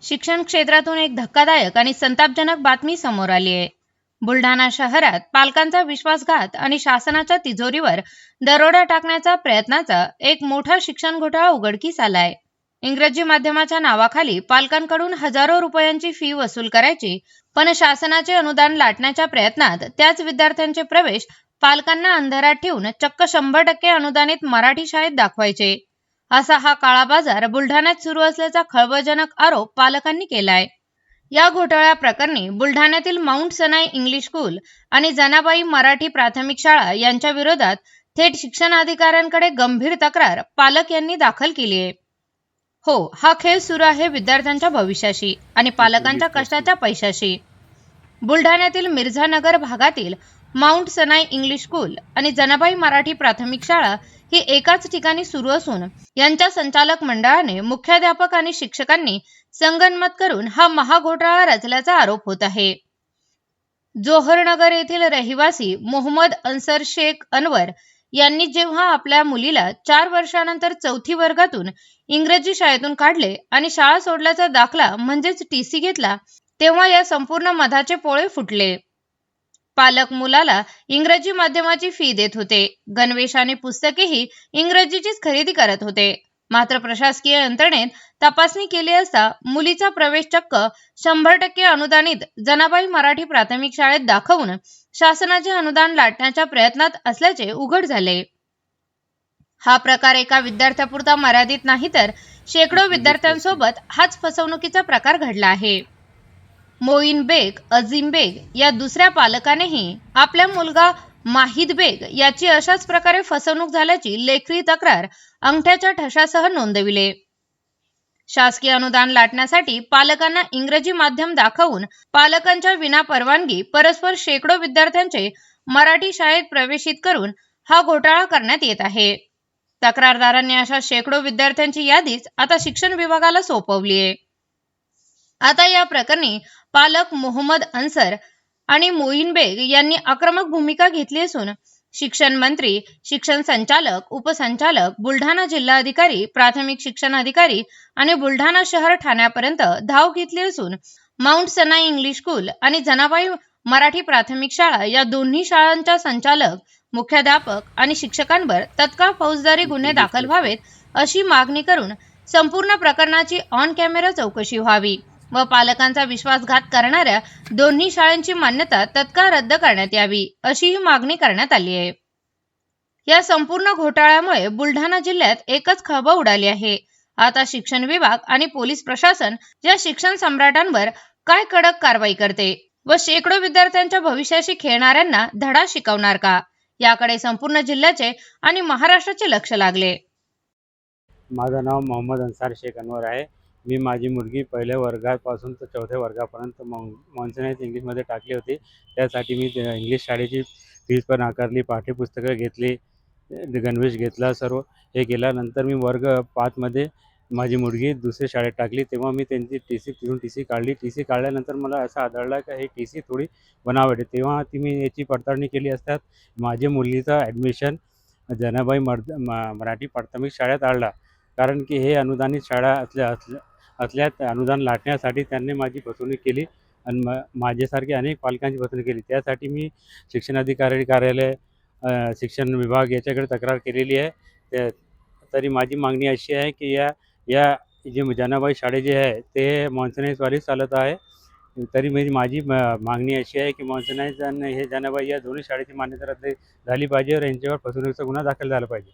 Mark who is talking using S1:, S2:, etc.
S1: शिक्षण क्षेत्रातून एक धक्कादायक आणि संतापजनक बातमी समोर आली आहे. बुलढाणा शहरात पालकांचा विश्वासघात आणि शासनाच्या तिजोरीवर दरोडा टाकण्याचा प्रयत्नाचा एक मोठा शिक्षण घोटाळा उघडकीस आलाय. इंग्रजी माध्यमाच्या नावाखाली पालकांकडून हजारो रुपयांची फी वसूल करायची, पण शासनाचे अनुदान लाटण्याच्या प्रयत्नात त्याच विद्यार्थ्यांचे प्रवेश पालकांना अंधारात ठेवून चक्क 100% अनुदानित मराठी शाळेत दाखवायचे. असा हा काळा बाजार बुलढाण्यात सुरू असल्याचा खळबळजनक आरोप पालकांनी केलाय. या घोटाळ्या प्रकरणी बुलढाण्यातील माउंट सनाई इंग्लिश स्कूल आणि जनाबाई मराठी प्राथमिक शाळा यांच्या विरोधात थेट शिक्षणाधिकाऱ्यांकडे गंभीर तक्रार पालक यांनी दाखल केली आहे. हो, हा खेळ सुरू आहे विद्यार्थ्यांच्या भविष्याशी आणि पालकांच्या कष्टाच्या पैशाशी. बुलढाण्यातील मिर्झानगर भागातील माउंट सनाई इंग्लिश स्कूल आणि जनाबाई मराठी प्राथमिक शाळा ही एकाच ठिकाणी सुरू असून यांच्या संचालक मंडळाने मुख्याध्यापक आणि शिक्षकांनी संगनमत करून हा महाघोटाळा रचल्याचा आरोप होत आहे. जोहरनगर येथील रहिवासी मोहम्मद अन्सर शेख अनवर यांनी जेव्हा आपल्या मुलीला 4 वर्षानंतर 4थी वर्गातून इंग्रजी शाळेतून काढले आणि शाळा सोडल्याचा दाखला म्हणजेच टीसी घेतला, तेव्हा या संपूर्ण मधाचे पोळे फुटले. पालक मुलाला इंग्रजी माध्यमाची फी देत होते, गणवेश आणि पुस्तकेही इंग्रजीचीच खरेदी करत होते. मात्र प्रशासकीय यंत्रणेत तपासणी केली असता मुलीचा प्रवेश चक्क 100% अनुदानित जनाबाई मराठी प्राथमिक शाळेत दाखवून शासनाचे अनुदान लाटण्याच्या प्रयत्नात असल्याचे उघड झाले. हा प्रकार एका विद्यार्थ्यापुरता मर्यादित नाही, तर शेकडो विद्यार्थ्यांसोबत हाच फसवणुकीचा प्रकार घडला आहे. मोईन बेग, अझीम बेग या दुसऱ्या पालकानेही आपला मुलगा माहिद बेग याची अशाच प्रकारे फसवणूक झाल्याची लेखी तक्रार अंगठ्याच्या ठशासह नोंदविले. शासकीय अनुदान लाटण्यासाठी पालकांना इंग्रजी माध्यम दाखवून पालकांच्या विनापरवानगी परस्पर शेकडो विद्यार्थ्यांचे मराठी शाळेत प्रवेशित करून हा घोटाळा करण्यात येत आहे. तक्रारदारांनी अशा शेकडो विद्यार्थ्यांची यादीच आता शिक्षण विभागाला सोपवली आहे. आता या प्रकरणी पालक मोहम्मद अन्सर आणि मोईन बेग यांनी आक्रमक भूमिका घेतली असून शिक्षण मंत्री, शिक्षण संचालक, उपसंचालक, बुलढाणा जिल्हाधिकारी, प्राथमिक शिक्षण अधिकारी आणि बुलढाणा शहर ठाण्यापर्यंत धाव घेतली असून माउंट सनाई इंग्लिश स्कूल आणि जनाबाई मराठी प्राथमिक शाळा या दोन्ही शाळांच्या संचालक, मुख्याध्यापक आणि शिक्षकांवर तत्काळ फौजदारी गुन्हे दाखल व्हावेत अशी मागणी करून संपूर्ण प्रकरणाची ऑन कॅमेरा चौकशी व्हावी व पालकांचा विश्वासघात करणाऱ्या दोन्ही शाळांची मान्यता तत्काळ रद्द करण्यात यावी अशीही मागणी करण्यात आली आहे. या संपूर्ण घोटाळ्यामुळे बुलढाणा जिल्ह्यात एकच खळबळ उडाली आहे. आता शिक्षण विभाग आणि पोलीस प्रशासन या शिक्षण सम्राटांवर काय कडक कारवाई करते व शेकडो विद्यार्थ्यांच्या भविष्याशी खेळणाऱ्यांना धडा शिकवणार का, याकडे संपूर्ण जिल्ह्याचे आणि महाराष्ट्राचे लक्ष लागले.
S2: माझं नाव मोहम्मद अन्सार शेख अनवर आहे. मी माझी मुलगी पहिल्या वर्गापासून तर 4थ्या वर्गापर्यंत मॉन्सनाईज इंग्लिशमध्ये टाकली होती. त्यासाठी मी इंग्लिश शाळेची फीस पण आकारली, पाठ्यपुस्तकं घेतली, गणवेश घेतला, सर्व हे केल्यानंतर मी वर्ग 5मध्ये माझी मुलगी दुसऱ्या शाळेत टाकली. तेव्हा मी त्यांची तिथून टी सी काढली. टी सी काढल्यानंतर मला असं आढळलं की ही टी सी थोडी बनावट आहे. तेव्हा मी याची पडताळणी केली असता माझ्या मुलीचा ॲडमिशन जनाबाई मराठी प्राथमिक शाळेत आढळला. कारण की हे अनुदानित शाळा असल्यात अनुदान लाटण्यासाठी त्यांनी माझी फसवणूक केली आणि माझ्यासारखी अनेक पालकांची फसवणूक केली. त्यासाठी मी शिक्षणाधिकारी कार्यालय, शिक्षण विभाग याच्याकडे तक्रार केलेली आहे. तरी माझी मागणी अशी आहे की या जे जनाबाई शाळे जे आहे ते मॉन्सनाईजद्वारेच चालत आहे. तरी माझी मागणी अशी आहे की मॉन्सनाईज आणि हे जनाबाई या दोन्ही शाळेची मान्यता रद्द झाली पाहिजे व यांच्यावर फसवणुकीचा गुन्हा दाखल झाला पाहिजे.